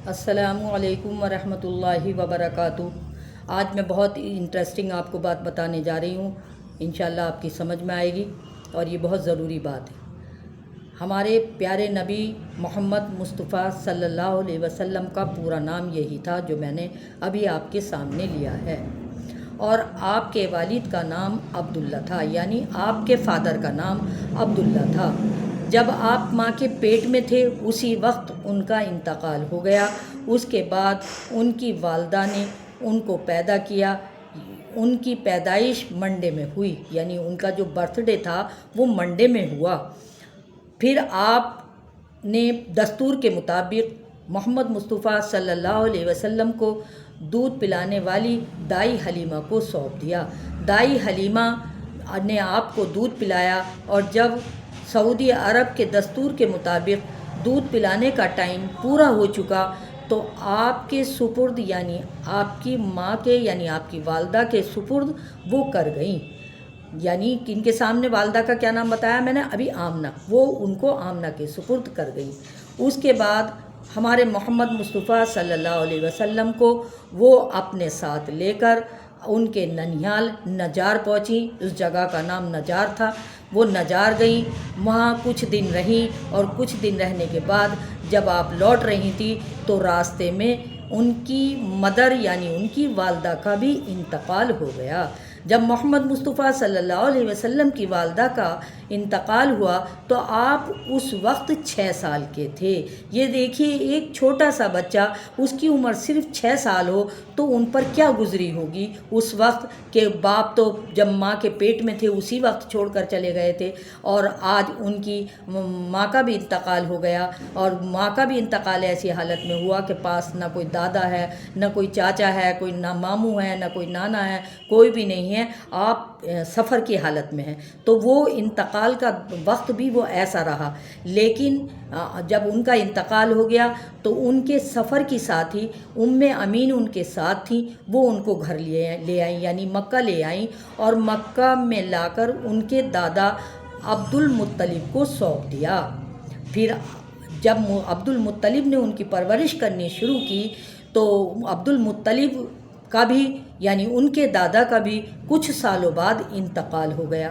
السلام علیکم ورحمۃ اللہ وبرکاتہ۔ آج میں بہت انٹرسٹنگ آپ کو بات بتانے جا رہی ہوں، انشاءاللہ آپ کی سمجھ میں آئے گی اور یہ بہت ضروری بات ہے۔ ہمارے پیارے نبی محمد مصطفیٰ صلی اللہ علیہ وسلم کا پورا نام یہی تھا جو میں نے ابھی آپ کے سامنے لیا ہے، اور آپ کے والد کا نام عبداللہ تھا، یعنی آپ کے فادر کا نام عبداللہ تھا۔ جب آپ ماں کے پیٹ میں تھے اسی وقت ان کا انتقال ہو گیا۔ اس کے بعد ان کی والدہ نے ان کو پیدا کیا۔ ان کی پیدائش منڈے میں ہوئی، یعنی ان کا جو برتھ ڈے تھا وہ منڈے میں ہوا۔ پھر آپ نے دستور کے مطابق محمد مصطفیٰ صلی اللہ علیہ وسلم کو دودھ پلانے والی دائی حلیمہ کو سونپ دیا۔ دائی حلیمہ نے آپ کو دودھ پلایا، اور جب سعودی عرب کے دستور کے مطابق دودھ پلانے کا ٹائم پورا ہو چکا تو آپ کے سپرد، یعنی آپ کی ماں کے، یعنی آپ کی والدہ کے سپرد وہ کر گئیں۔ یعنی کن کے سامنے والدہ کا کیا نام بتایا میں نے ابھی؟ آمنہ۔ وہ ان کو آمنہ کے سپرد کر گئیں۔ اس کے بعد ہمارے محمد مصطفیٰ صلی اللہ علیہ وسلم کو وہ اپنے ساتھ لے کر ان کے ننیال نجار پہنچیں۔ اس جگہ کا نام نجار تھا۔ وہ نجار گئیں، وہاں کچھ دن رہیں، اور کچھ دن رہنے کے بعد جب آپ لوٹ رہی تھی تو راستے میں ان کی مدر، یعنی ان کی والدہ کا بھی انتقال ہو گیا۔ جب محمد مصطفیٰ صلی اللہ علیہ وسلم کی والدہ کا انتقال ہوا تو آپ اس وقت 6 سال کے تھے۔ یہ دیکھیے، ایک چھوٹا سا بچہ، اس کی عمر صرف 6 سال ہو تو ان پر کیا گزری ہوگی اس وقت، کہ باپ تو جب ماں کے پیٹ میں تھے اسی وقت چھوڑ کر چلے گئے تھے، اور آج ان کی ماں کا بھی انتقال ہو گیا، اور ماں کا بھی انتقال ایسی حالت میں ہوا کہ پاس نہ کوئی دادا ہے، نہ کوئی چاچا ہے، کوئی نہ ماموں ہے، نہ کوئی نانا ہے، کوئی بھی نہیں ہے، آپ سفر کی حالت میں ہیں۔ تو وہ انتقال کا وقت بھی وہ ایسا رہا، لیکن جب ان کا انتقال ہو گیا تو ان کے سفر کی ساتھی امین ان کے ساتھ تھیں، وہ ان کو گھر لے آئیں، یعنی مکہ لے آئیں، اور مکہ میں لا کر ان کے دادا عبد المطلب کو سونپ دیا۔ پھر جب عبد المطلب نے ان کی پرورش کرنی شروع کی تو عبد المطلب کا بھی، یعنی ان کے دادا کا بھی کچھ سالوں بعد انتقال ہو گیا۔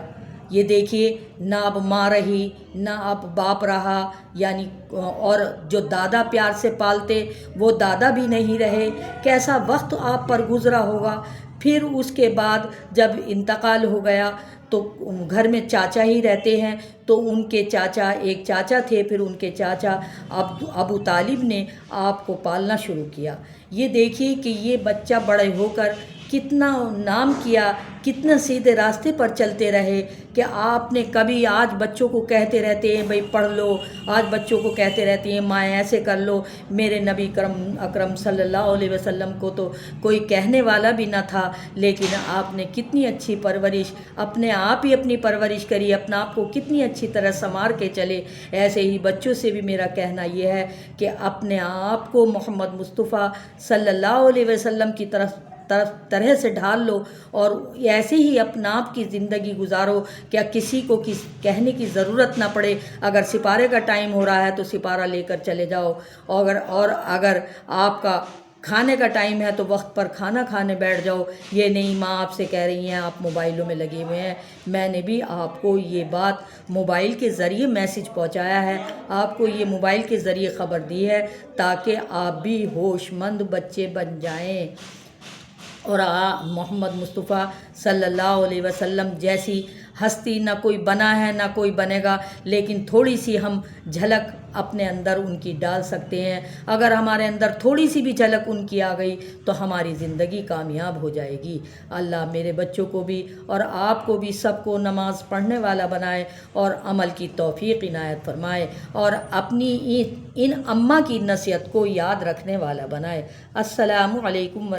یہ دیکھیے، نہ اب ماں رہی، نہ اب باپ رہا، یعنی اور جو دادا پیار سے پالتے وہ دادا بھی نہیں رہے۔ کیسا وقت آپ پر گزرا ہوگا۔ پھر اس کے بعد جب انتقال ہو گیا تو گھر میں چاچا ہی رہتے ہیں، تو ان کے چاچا، ایک چاچا تھے، پھر ان کے چاچا ابو طالب نے آپ کو پالنا شروع کیا۔ یہ دیکھیے کہ یہ بچہ بڑے ہو کر کتنا نام کیا، کتنا سیدھے راستے پر چلتے رہے، کہ آپ نے کبھی، آج بچوں کو کہتے رہتے ہیں بھئی پڑھ لو، آج بچوں کو کہتے رہتی ہیں ماں ایسے کر لو۔ میرے نبی اکرم صلی اللہ علیہ وسلم کو تو کوئی کہنے والا بھی نہ تھا، لیکن آپ نے کتنی اچھی پرورش، اپنے آپ ہی اپنی پرورش کری، اپنا آپ کو کتنی اچھی طرح سنوار کے چلے۔ ایسے ہی بچوں سے بھی میرا کہنا یہ ہے کہ اپنے آپ کو محمد مصطفیٰ صلی اللہ علیہ وسلم کی طرح سے ڈھال لو، اور ایسے ہی اپنا آپ کی زندگی گزارو، کیا کسی کو کہنے کی ضرورت نہ پڑے۔ اگر سپارے کا ٹائم ہو رہا ہے تو سپارہ لے کر چلے جاؤ، اور اگر آپ کا کھانے کا ٹائم ہے تو وقت پر کھانا کھانے بیٹھ جاؤ۔ یہ نہیں ماں آپ سے کہہ رہی ہیں آپ موبائلوں میں لگے ہوئے ہیں۔ میں نے بھی آپ کو یہ بات موبائل کے ذریعے میسج پہنچایا ہے، آپ کو یہ موبائل کے ذریعے خبر دی ہے، تاکہ آپ بھی ہوش مند بچے بن جائیں، اور محمد مصطفیٰ صلی اللہ علیہ وسلم جیسی ہستی نہ کوئی بنا ہے نہ کوئی بنے گا، لیکن تھوڑی سی ہم جھلک اپنے اندر ان کی ڈال سکتے ہیں۔ اگر ہمارے اندر تھوڑی سی بھی جھلک ان کی آ گئی تو ہماری زندگی کامیاب ہو جائے گی۔ اللہ میرے بچوں کو بھی اور آپ کو بھی، سب کو نماز پڑھنے والا بنائے اور عمل کی توفیق عنایت فرمائے، اور اپنی ان اماں کی نصیحت کو یاد رکھنے والا بنائے۔ السلام علیکم۔